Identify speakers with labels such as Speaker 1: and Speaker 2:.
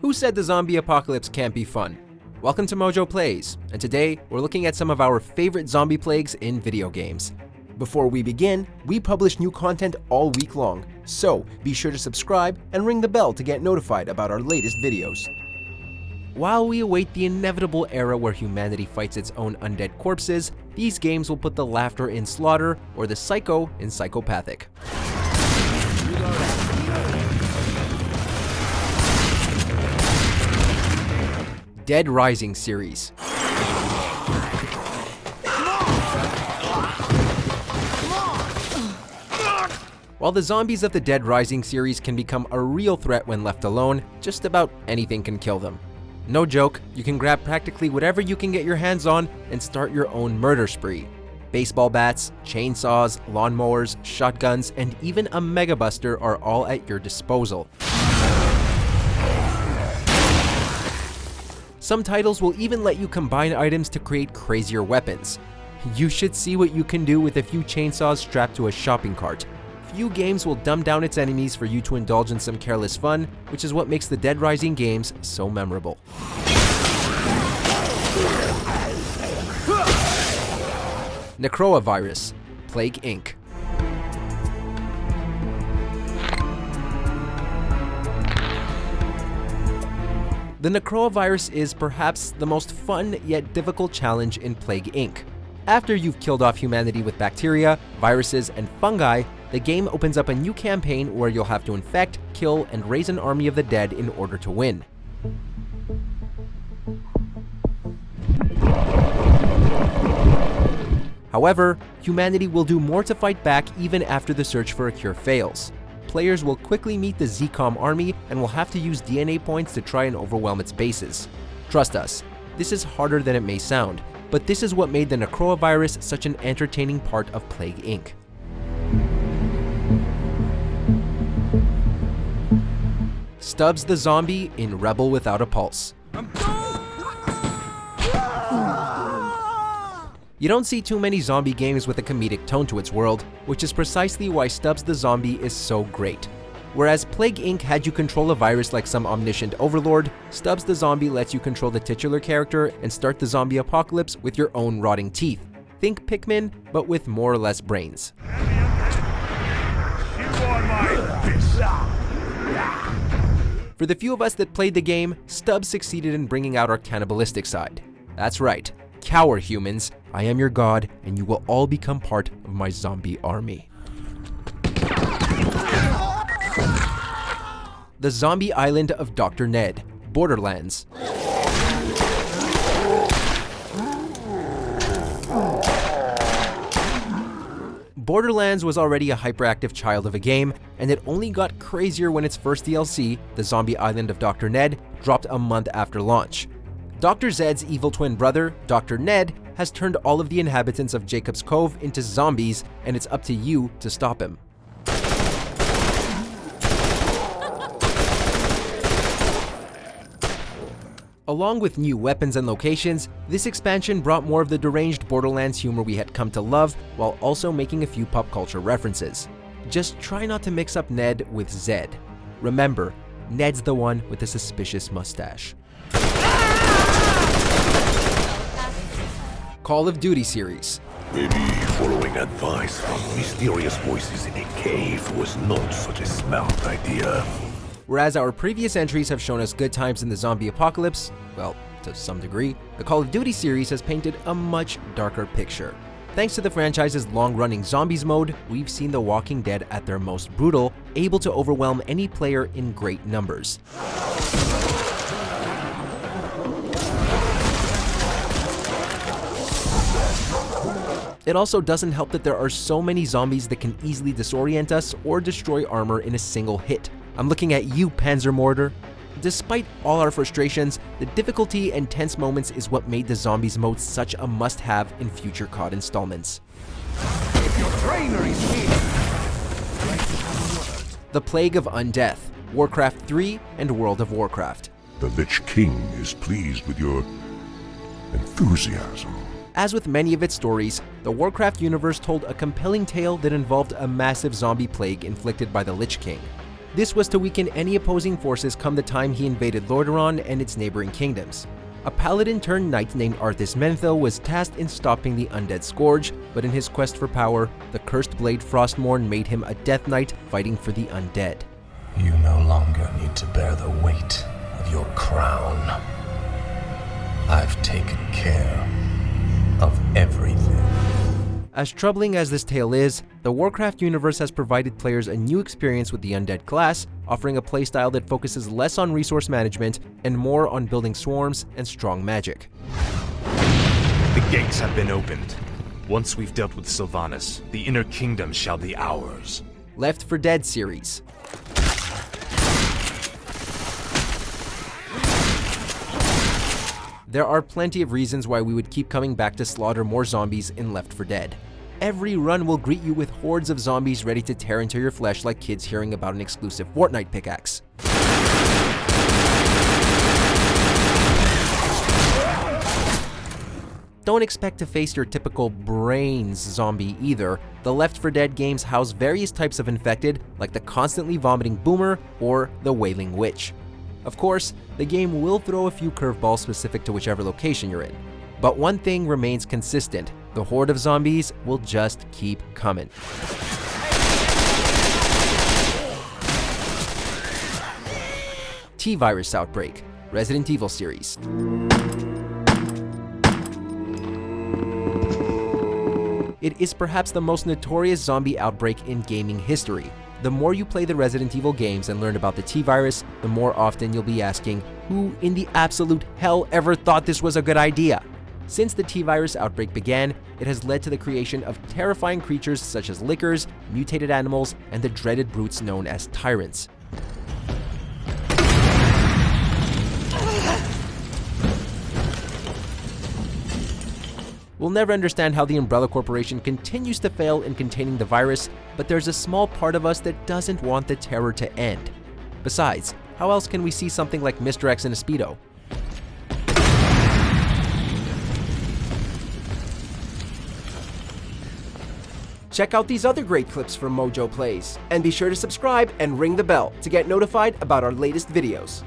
Speaker 1: Who said the zombie apocalypse can't be fun? Welcome to MojoPlays, and today we're looking at some of our favorite zombie plagues in video games. Before we begin, we publish new content all week long, so be sure to subscribe and ring the bell to get notified about our latest videos. While we await the inevitable era where humanity fights its own undead corpses, these games will put the laughter in slaughter or the psycho in psychopathic. Dead Rising series. While the zombies of the Dead Rising series can become a real threat when left alone, just about anything can kill them. No joke, you can grab practically whatever you can get your hands on and start your own murder spree. Baseball bats, chainsaws, lawnmowers, shotguns, and even a Mega Buster are all at your disposal. Some titles will even let you combine items to create crazier weapons. You should see what you can do with a few chainsaws strapped to a shopping cart. Few games will dumb down its enemies for you to indulge in some careless fun, which is what makes the Dead Rising games so memorable. Necrovirus, Plague Inc. The Necrovirus is perhaps the most fun yet difficult challenge in Plague Inc. After you've killed off humanity with bacteria, viruses, and fungi, the game opens up a new campaign where you'll have to infect, kill, and raise an army of the dead in order to win. However, humanity will do more to fight back even after the search for a cure fails. Players will quickly meet the ZCOM army and will have to use DNA points to try and overwhelm its bases. Trust us, this is harder than it may sound, but this is what made the Necrovirus such an entertaining part of Plague Inc. Stubbs the Zombie in Rebel Without a Pulse. You don't see too many zombie games with a comedic tone to its world, which is precisely why Stubbs the Zombie is so great. Whereas Plague Inc. had you control a virus like some omniscient overlord, Stubbs the Zombie lets you control the titular character and start the zombie apocalypse with your own rotting teeth. Think Pikmin, but with more or less brains. For the few of us that played the game, Stubbs succeeded in bringing out our cannibalistic side. That's right. Cower, humans. I am your god, and you will all become part of my zombie army. The Zombie Island of Dr Ned, Borderlands. Borderlands was already a hyperactive child of a game, and it only got crazier when its first DLC, The Zombie Island of Dr Ned, dropped a month after launch. Dr. Zed's evil twin brother, Dr. Ned, has turned all of the inhabitants of Jacob's Cove into zombies, and it's up to you to stop him. Along with new weapons and locations, this expansion brought more of the deranged Borderlands humor we had come to love, while also making a few pop culture references. Just try not to mix up Ned with Zed. Remember, Ned's the one with the suspicious mustache. Call of Duty series.
Speaker 2: Maybe following advice from mysterious voices in a cave was not such a smart idea.
Speaker 1: Whereas our previous entries have shown us good times in the zombie apocalypse, well, to some degree, the Call of Duty series has painted a much darker picture. Thanks to the franchise's long-running zombies mode, we've seen The Walking Dead at their most brutal, able to overwhelm any player in great numbers. It also doesn't help that there are so many zombies that can easily disorient us or destroy armor in a single hit. I'm looking at you, Panzer Mortar. Despite all our frustrations, the difficulty and tense moments is what made the zombies mode such a must-have in future COD installments.
Speaker 3: If your trainer is here.
Speaker 1: The Plague of Undeath, Warcraft 3 and World of Warcraft.
Speaker 2: The Lich King is pleased with your enthusiasm.
Speaker 1: As with many of its stories, the Warcraft universe told a compelling tale that involved a massive zombie plague inflicted by the Lich King. This was to weaken any opposing forces come the time he invaded Lordaeron and its neighboring kingdoms. A paladin turned knight named Arthas Menethil was tasked in stopping the undead scourge, but in his quest for power, the cursed blade Frostmourne made him a death knight fighting for the undead.
Speaker 4: You no longer need to bear the weight of your crown. I've taken care of everything.
Speaker 1: As troubling as this tale is, the Warcraft universe has provided players a new experience with the undead class, offering a playstyle that focuses less on resource management and more on building swarms and strong magic.
Speaker 5: The gates have been opened. Once we've dealt with Sylvanas, the Inner Kingdom shall be ours.
Speaker 1: Left 4 Dead series. There are plenty of reasons why we would keep coming back to slaughter more zombies in Left 4 Dead. Every run will greet you with hordes of zombies ready to tear into your flesh like kids hearing about an exclusive Fortnite pickaxe. Don't expect to face your typical brains zombie either. The Left 4 Dead games house various types of infected, like the constantly vomiting boomer or the wailing witch. Of course, the game will throw a few curveballs specific to whichever location you're in. But one thing remains consistent: the horde of zombies will just keep coming. Tvirus Outbreak, Resident Evil series. It is perhaps the most notorious zombie outbreak in gaming history. The more you play the Resident Evil games and learn about the T-Virus, the more often you'll be asking, who in the absolute hell ever thought this was a good idea? Since the Tvirus outbreak began, it has led to the creation of terrifying creatures such as lickers, mutated animals, and the dreaded brutes known as tyrants. We'll never understand how the Umbrella Corporation continues to fail in containing the virus, but there's a small part of us that doesn't want the terror to end. Besides, how else can we see something like Mr. X in a Speedo? Check out these other great clips from MojoPlays, and be sure to subscribe and ring the bell to get notified about our latest videos.